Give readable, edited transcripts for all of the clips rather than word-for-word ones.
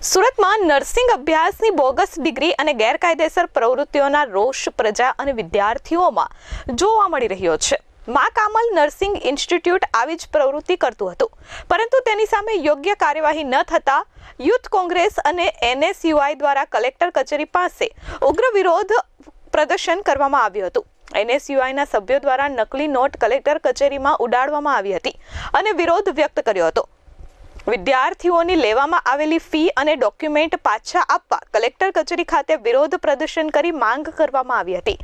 સુરતમાં નર્સિંગ અભ્યાસની bogus degree અને ગેરકાયદેસર પ્રવૃત્તિઓના રોષ પ્રજા અને વિદ્યાર્થીઓમાં જોવા મળી રહ્યો છે। મા કામલ નર્સિંગ ઇન્સ્ટિટ્યૂટ આવી જ પ્રવૃત્તિ કરતું હતું, પરંતુ તેની સામે યોગ્ય કાર્યવાહી ન થતા યુથ કોંગ્રેસ અને NSUI દ્વારા કલેક્ટર કચેરી પાસે ઉગ્ર વિરોધ પ્રદર્શન કરવામાં આવ્યું હતું। NSUIના સભ્યો દ્વારા નકલી નોટ કલેક્ટર કચેરીમાં ઉડાડવામાં આવી હતી અને વિરોધ વ્યક્ત કર્યો હતો। વિદ્યાર્થીઓની લેવામાં આવેલી ફી અને ડોક્યુમેન્ટ પાછા આપવા કલેક્ટર કચેરી ખાતે વિરોધ પ્રદર્શન કરી માંગ કરવામાં આવી હતી।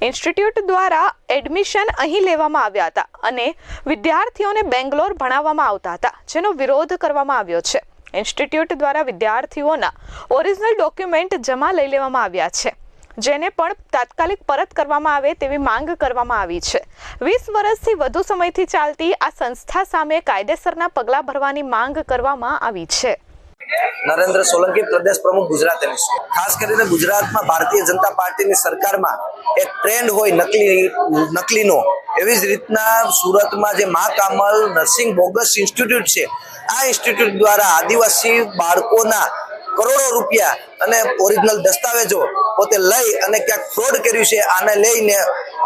ઇન્સ્ટિટ્યૂટ દ્વારા એડમિશન અહીં લેવામાં આવ્યા હતા અને વિદ્યાર્થીઓને બેંગ્લોર ભણાવવામાં આવતા હતા, જેનો વિરોધ કરવામાં આવ્યો છે। ઇન્સ્ટિટ્યૂટ દ્વારા વિદ્યાર્થીઓના ઓરિજિનલ ડોક્યુમેન્ટ જમા લઈ લેવામાં આવ્યા છે, જેને પણ તાત્કાલિક પરત કરવામાં આવે તેવી માંગ કરવામાં આવી છે। 20 વર્ષથી વધુ સમયથી ચાલતી આ સંસ્થા સામે કાયદેસરના પગલાં ભરવાની માંગ કરવામાં આવી છે। નરેન્દ્ર સોલંકી, પ્રદેશ પ્રમુખ, ગુજરાત NSUI। ખાસ કરીને ગુજરાતમાં ભારતીય જનતા પાર્ટીની સરકારમાં એક ટ્રેન્ડ હોય નકલીનો, એવી જ રીતના સુરતમાં જે મા કામલ નર્સિંગ બોગસ ઇન્સ્ટિટ્યૂટ છે, આ ઇન્સ્ટિટ્યૂટ દ્વારા આદિવાસી બાળકોના કરોડો રૂપિયા અને ઓરિજિનલ દસ્તાવેજો પોતે લઈ અને ક્યાંક ફ્રોડ કર્યું છે। આને લઈને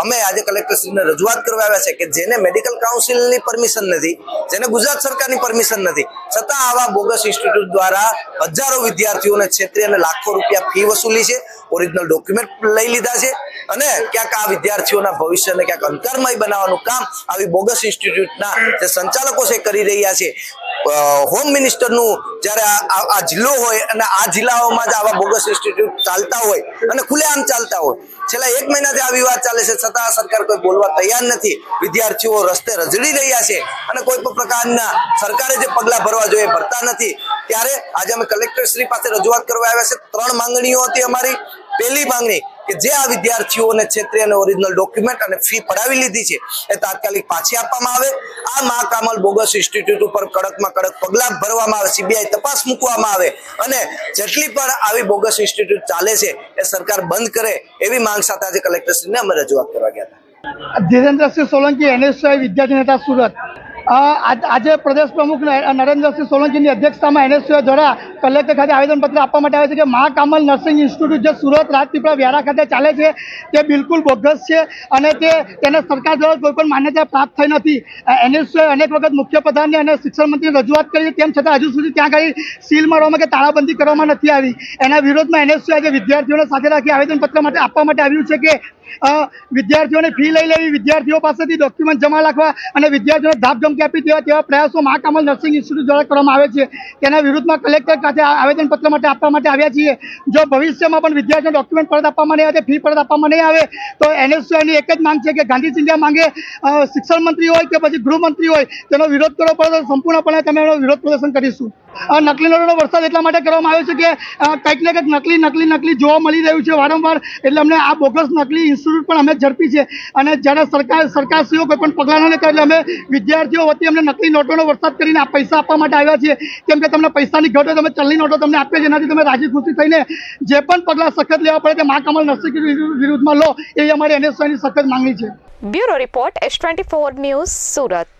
અમે આજે કલેક્ટરશ્રીને રજૂઆત કરવા આવ્યા છે કે જેને મેડિકલ કાઉન્સિલની પરમિશન નથી, જેને ગુજરાત સરકારની પરમિશન નથી, છતાં આવા બોગસ ઇન્સ્ટિટ્યૂટ દ્વારા હજારો વિદ્યાર્થીઓને છેતરી અને લાખો રૂપિયા ફી વસૂલી છે, ઓરિજિનલ ડોક્યુમેન્ટ લઈ લીધા છે અને ક્યાંક આ વિદ્યાર્થીઓના ભવિષ્યને ક્યાંક અંધકારમય બનાવવાનું કામ આવી બોગસ ઇન્સ્ટિટ્યૂટના જે સંચાલકો છે કરી રહ્યા છે। હોમ મિનિસ્ટરનું જ્યારે આ જિલ્લો હોય અને આ જિલ્લાઓમાં જ આવા બોગસ ઇન્સ્ટિટ્યૂટ ચાલતા હોય અને ખુલ્લેઆમ ચાલતા હોય, છેલ્લા 1 મહિનાથી આ વિવાદ ચાલે છે, છતાં સરકાર કોઈ બોલવા તૈયાર નથી। વિદ્યાર્થીઓ રસ્તે રઝળી રહ્યા છે અને કોઈ પણ પ્રકારના સરકારે જે પગલાં ભરવા જોઈએ ભરતા નથી। ત્યારે આજે અમે કલેક્ટરશ્રી પાસે રજૂઆત કરવા આવ્યા છે। 3 માંગણીઓ હતી અમારી। પહેલી માંગણી કે જે આ વિદ્યાર્થીઓને છેતરી અને ઓરિજિનલ ડોક્યુમેન્ટ અને ફી પડાવી લીધી છે એ તાત્કાલિક પાછી આપવામાં આવે। આ મા કામલ બોગસ ઇન્સ્ટિટ્યૂટ ઉપર કડકમાં કડક પગલાં ભરવામાં આવે, CBI તપાસ મૂકવામાં આવે અને જેટલી પણ આવી બોગસ ઇન્સ્ટિટ્યૂટ ચાલે છે એ સરકાર બંધ કરે, એવી માંગ સાથે આજે કલેક્ટરશ્રીને અમે રજૂઆત કરવા ગયા હતા। ધીરેન્દ્રસિંહ સોલંકી, NSUI વિદ્યાર્થી નેતા, સુરત। આજે પ્રદેશ પ્રમુખ નરેન્દ્રસિંહ સોલંકીની અધ્યક્ષતામાં NSUI દ્વારા કલેક્ટર ખાતે આવેદનપત્ર આપવા માટે આવે છે કે મા કામલ નર્સિંગ ઇન્સ્ટિટ્યૂટ જે સુરત રાજપીપળા વ્યારા ખાતે ચાલે છે તે બિલકુલ બોગસ છે અને તેને સરકાર દ્વારા કોઈ પણ માન્યતા પ્રાપ્ત થઈ નથી। NSUI અનેક વખત મુખ્યપ્રધાનને અને શિક્ષણ મંત્રીને રજૂઆત કરી, તેમ છતાં હજુ સુધી ત્યાં આગળ સીલ મારવામાં કે તાળાબંધી કરવામાં નથી આવી। એના વિરોધમાં NSUI આજે વિદ્યાર્થીઓને સાથે રાખી આવેદનપત્ર માટે આપવા માટે આવ્યું છે કે વિદ્યાર્થીઓને ફી લઈ લેવી, વિદ્યાર્થીઓ પાસેથી ડોક્યુમેન્ટ જમા રાખવા અને વિદ્યાર્થીઓને ધાકધમકી આપી તેવા પ્રયાસો મા કામલ નર્સિંગ ઇન્સ્ટિટ્યૂટ દ્વારા કરવામાં આવે છે। તેના વિરુદ્ધમાં કલેક્ટર ખાતે આવેદનપત્ર માટે આપવા માટે આવ્યા છીએ। જો ભવિષ્યમાં પણ વિદ્યાર્થીઓને ડોક્યુમેન્ટ પરત આપવામાં નહીં આવે, ફી પરત આપવામાં નહીં આવે તો NSUIની એક જ માંગ છે કે ગાંધી ચિંધ્યા માંગે શિક્ષણ મંત્રી હોય કે પછી ગૃહમંત્રી હોય તેનો વિરોધ કરવો પડે તો સંપૂર્ણપણે તમે એનો વિરોધ પ્રદર્શન કરીશું। નકલી નોટોનો વરસાદ એટલા માટે કરવામાં આવ્યો છે કે કંઈક ને કંઈક નકલી જોવા મળી રહ્યું છે વારંવાર, એટલે અમને આ બોગસ નકલી ઇન્સ્ટિટ્યૂટ પણ અમે ઝડપી છે અને જ્યારે સરકારશ્રીઓ કોઈ પણ પગલાં ન કરે એટલે અમે વિદ્યાર્થીઓ વતી અમને નકલી નોટોનો વરસાદ કરીને આ પૈસા આપવા માટે આવ્યા છીએ। કેમ કે તમને પૈસાની ઘટ હોય, તમે ચલણી નોટો તમને આપીએ, જેનાથી તમે રાજી ખુશી થઈને જે પણ પગલાં સખત લેવા પડે તે મા કામલ નર્સિંગ વિરુદ્ધમાં લો, એવી અમારી NSUIની સખત માંગણી છે। Bureau report, S24 news, Surat.